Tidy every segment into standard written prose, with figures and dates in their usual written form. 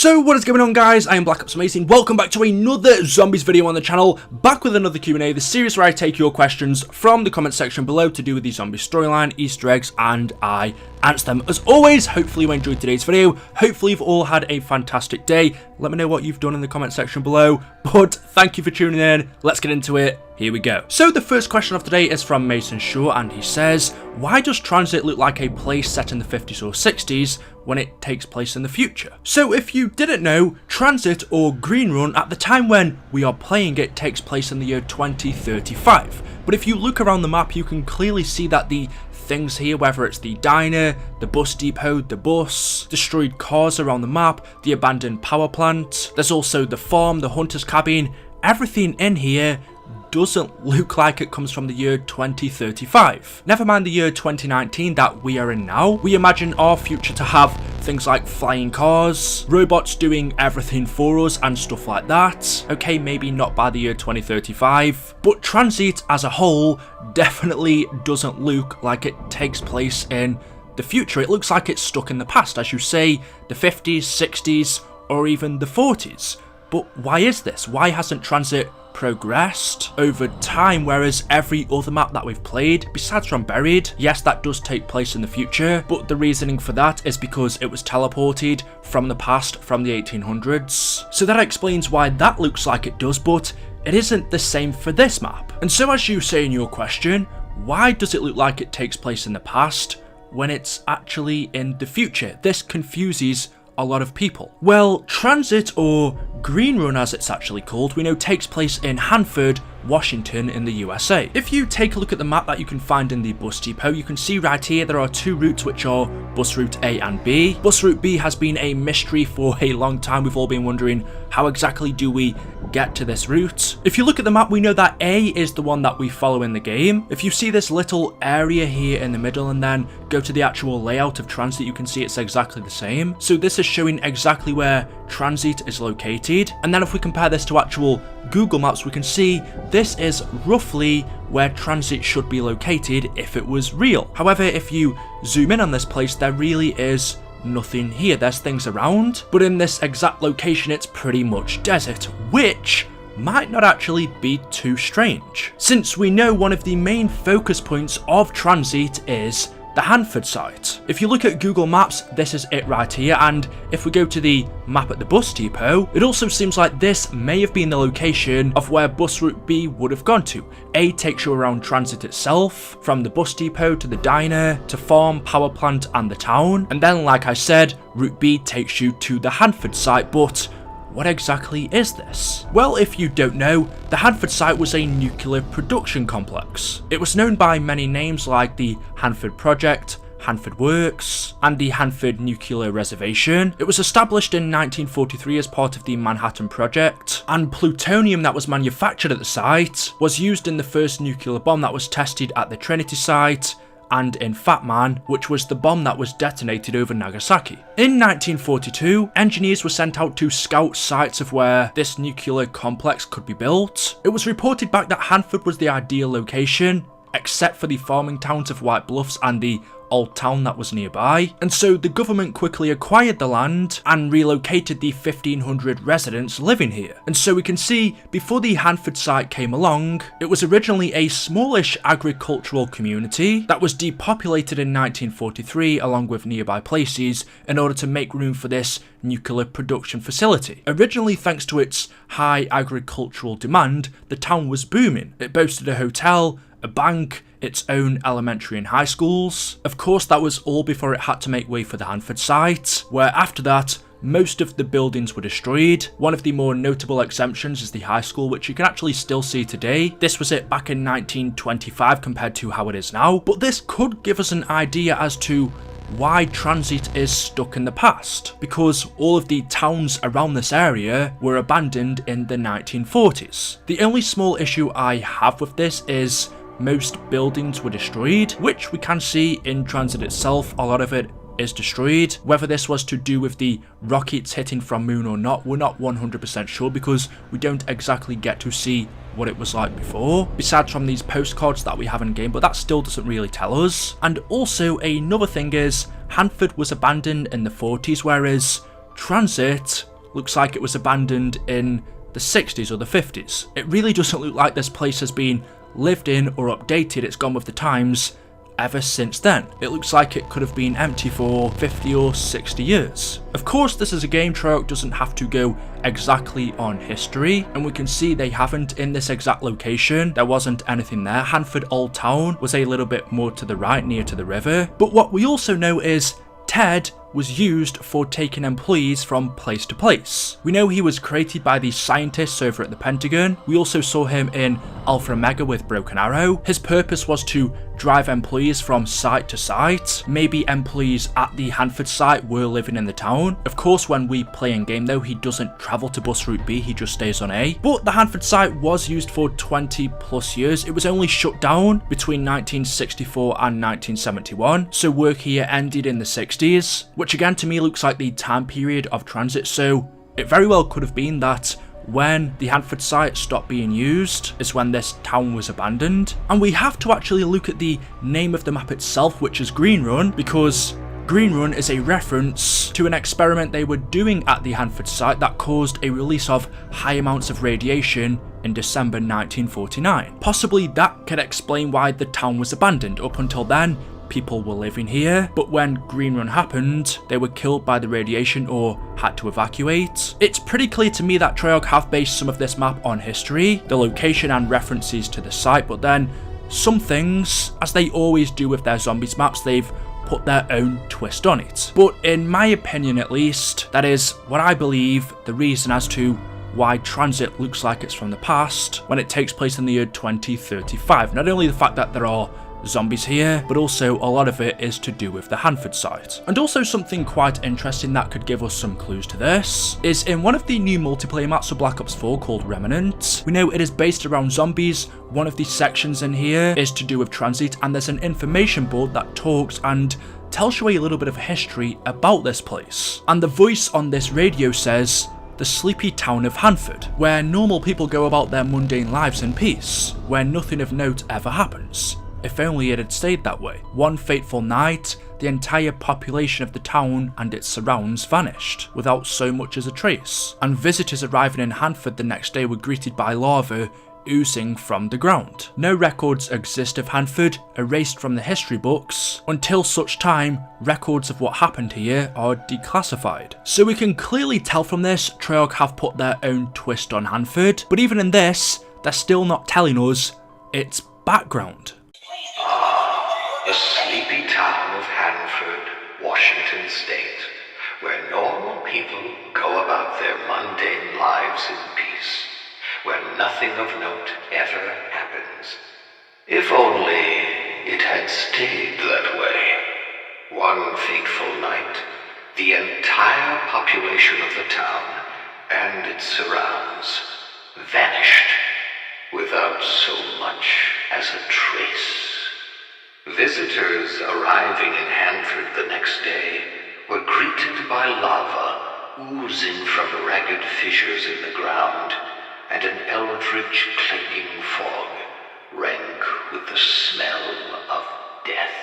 So what is going on, guys? I am BlackOpsAmazing. Welcome back to another zombies video on the channel, back with another Q&A, the series where I take your questions from the comment section below to do with the zombie storyline, Easter eggs, and I answer them. As always, hopefully you enjoyed today's video. Hopefully you've all had a fantastic day. Let me know what you've done in the comment section below, but thank you for tuning in. Let's get into it. Here we go. So the first question of today is from Mason Shaw, and he says, why does Tranzit look like a place set in the 50s or 60s when it takes place in the future? So if you didn't know, Tranzit or Green Run at the time when we are playing it takes place in the year 2035. But if you look around the map, you can clearly see that the things here, whether it's the diner, the bus depot, the bus, destroyed cars around the map, the abandoned power plant, there's also the farm, the hunter's cabin, everything in here doesn't look like it comes from the year 2035. Never mind the year 2019 that we are in now. We imagine our future to have things like flying cars, robots doing everything for us and stuff like that. Okay, maybe not by the year 2035, but Tranzit as a whole definitely doesn't look like it takes place in the future. It looks like it's stuck in the past, as you say, the 50s, 60s, or even the 40s. But why is this? Why hasn't Tranzit progressed over time, whereas every other map that we've played, besides from Buried, yes, that does take place in the future, but the reasoning for that is because it was teleported from the past, from the 1800s. So that explains why that looks like it does, but it isn't the same for this map. And so as you say in your question, why does it look like it takes place in the past when it's actually in the future? This confuses a lot of people. Well, Tranzit, or Green Run as it's actually called, we know takes place in Hanford, Washington in the USA. If you take a look at the map that you can find in the bus depot, you can see right here there are two routes, which are bus route A and B. Bus route B has been a mystery for a long time. We've all been wondering, how exactly do we get to this route? If you look at the map, we know that A is the one that we follow in the game. If you see this little area here in the middle and then go to the actual layout of Tranzit, you can see it's exactly the same. So this is showing exactly where Tranzit is located. And then if we compare this to actual Google Maps, we can see this is roughly where Tranzit should be located if it was real. However, if you zoom in on this place, there really is nothing here. There's things around, but in this exact location, it's pretty much desert, which might not actually be too strange, since we know one of the main focus points of Tranzit is the Hanford Site. If you look at Google Maps, this is it right here, and if we go to the map at the bus depot, it also seems like this may have been the location of where bus route B would have gone to. A takes you around Tranzit itself, from the bus depot to the diner, to farm, power plant, and the town, and then like I said, route B takes you to the Hanford Site. But what exactly is this? Well, if you don't know, the Hanford Site was a nuclear production complex. It was known by many names like the Hanford Project, Hanford Works, and the Hanford Nuclear Reservation. It was established in 1943 as part of the Manhattan Project, and plutonium that was manufactured at the site was used in the first nuclear bomb that was tested at the Trinity site, and in Fat Man, which was the bomb that was detonated over Nagasaki. In 1942, engineers were sent out to scout sites of where this nuclear complex could be built. It was reported back that Hanford was the ideal location, except for the farming towns of White Bluffs and the old town that was nearby, and so the government quickly acquired the land and relocated the 1,500 residents living here. And so we can see, before the Hanford Site came along, it was originally a smallish agricultural community that was depopulated in 1943 along with nearby places in order to make room for this nuclear production facility. Originally, thanks to its high agricultural demand, the town was booming. It boasted a hotel, a bank, its own elementary and high schools. Of course, that was all before it had to make way for the Hanford Site, where after that, most of the buildings were destroyed. One of the more notable exemptions is the high school, which you can actually still see today. This was it back in 1925 compared to how it is now, but this could give us an idea as to why Tranzit is stuck in the past, because all of the towns around this area were abandoned in the 1940s. The only small issue I have with this is most buildings were destroyed, which we can see in Tranzit itself. A lot of it is destroyed. Whether this was to do with the rockets hitting from moon or not, we're not 100% sure, because we don't exactly get to see what it was like before, besides from these postcards that we have in game, but that still doesn't really tell us. And also another thing is, Hanford was abandoned in the 40s, whereas Tranzit looks like it was abandoned in the 60s or the 50s. It really doesn't look like this place has been lived in or updated. It's gone with the times ever since then. It looks like it could have been empty for 50 or 60 years. Of course, this is a game. Treyarch doesn't have to go exactly on history, and we can see they haven't in this exact location. There wasn't anything there. Hanford Old Town was a little bit more to the right, near to the river. But what we also know is Ted was used for taking employees from place to place. We know he was created by these scientists over at the Pentagon. We also saw him in Alpha Omega with Broken Arrow. His purpose was to drive employees from site to site. Maybe employees at the Hanford site were living in the town. Of course, when we play in game though, he doesn't travel to bus route B, he just stays on A. But the Hanford site was used for 20 plus years. It was only shut down between 1964 and 1971, so work here ended in the 60s, which again to me looks like the time period of Tranzit, so it very well could have been that when the Hanford site stopped being used is when this town was abandoned. And we have to actually look at the name of the map itself, which is Green Run, because Green Run is a reference to an experiment they were doing at the Hanford site that caused a release of high amounts of radiation in December 1949. Possibly that could explain why the town was abandoned. Up until then, people were living here, but when Green Run happened, they were killed by the radiation or had to evacuate. It's pretty clear to me that Treyarch have based some of this map on history, the location and references to the site, but then some things, as they always do with their zombies maps, they've put their own twist on it. But in my opinion at least, that is what I believe the reason as to why Tranzit looks like it's from the past when it takes place in the year 2035. Not only the fact that there are zombies here, but also a lot of it is to do with the Hanford site. And also something quite interesting that could give us some clues to this is in one of the new multiplayer maps of Black Ops 4 called Remnant. We know it is based around zombies. One of the sections in here is to do with Tranzit, and there's an information board that talks and tells you a little bit of history about this place. And the voice on this radio says, "The sleepy town of Hanford, where normal people go about their mundane lives in peace, where nothing of note ever happens. If only it had stayed that way. One fateful night, the entire population of the town and its surrounds vanished, without so much as a trace, and visitors arriving in Hanford the next day were greeted by lava oozing from the ground. No records exist of Hanford, erased from the history books. Until such time, records of what happened here are declassified." So we can clearly tell from this, Treyarch have put their own twist on Hanford, but even in this, they're still not telling us its background. The sleepy town of Hanford, Washington State, where normal people go about their mundane lives in peace, where nothing of note ever happens. If only it had stayed that way. One fateful night, the entire population of the town and its surrounds vanished without so much as a trace. Visitors arriving in Hanford the next day were greeted by lava oozing from ragged fissures in the ground and an eldritch clinking fog rank with the smell of death.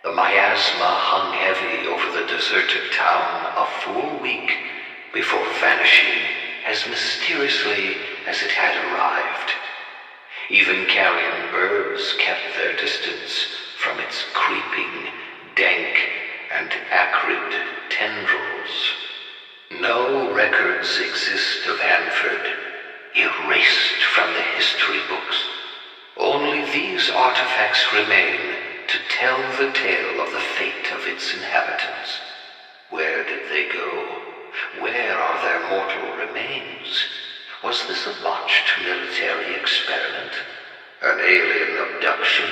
The miasma hung heavy over the deserted town a full week before vanishing as mysteriously as it had arrived. Even carrion birds kept their distance from its creeping, dank, and acrid tendrils. No records exist of Hanford, erased from the history books. Only these artifacts remain to tell the tale of the fate of its inhabitants. Where did they go? Where are their mortal remains? Was this a botched military experiment? An alien abduction?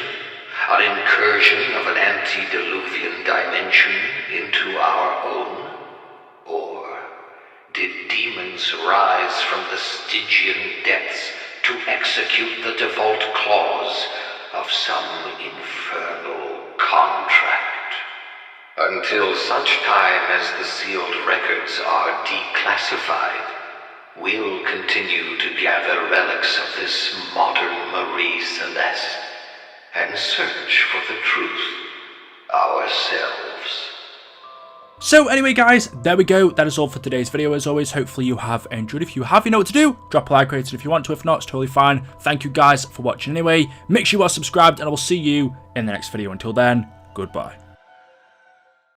An incursion of an antediluvian dimension into our own? Or did demons rise from the Stygian depths to execute the default clause of some infernal contract? Until such time as the sealed records are declassified, we'll continue to gather relics of this modern Marie Celeste and search for the truth ourselves. So anyway guys, there we go. That is all for today's video. As always, hopefully you have enjoyed. If you have, you know what to do. Drop a like, rate it if you want to. If not, it's totally fine. Thank you guys for watching anyway. Make sure you are subscribed and I will see you in the next video. Until then, goodbye.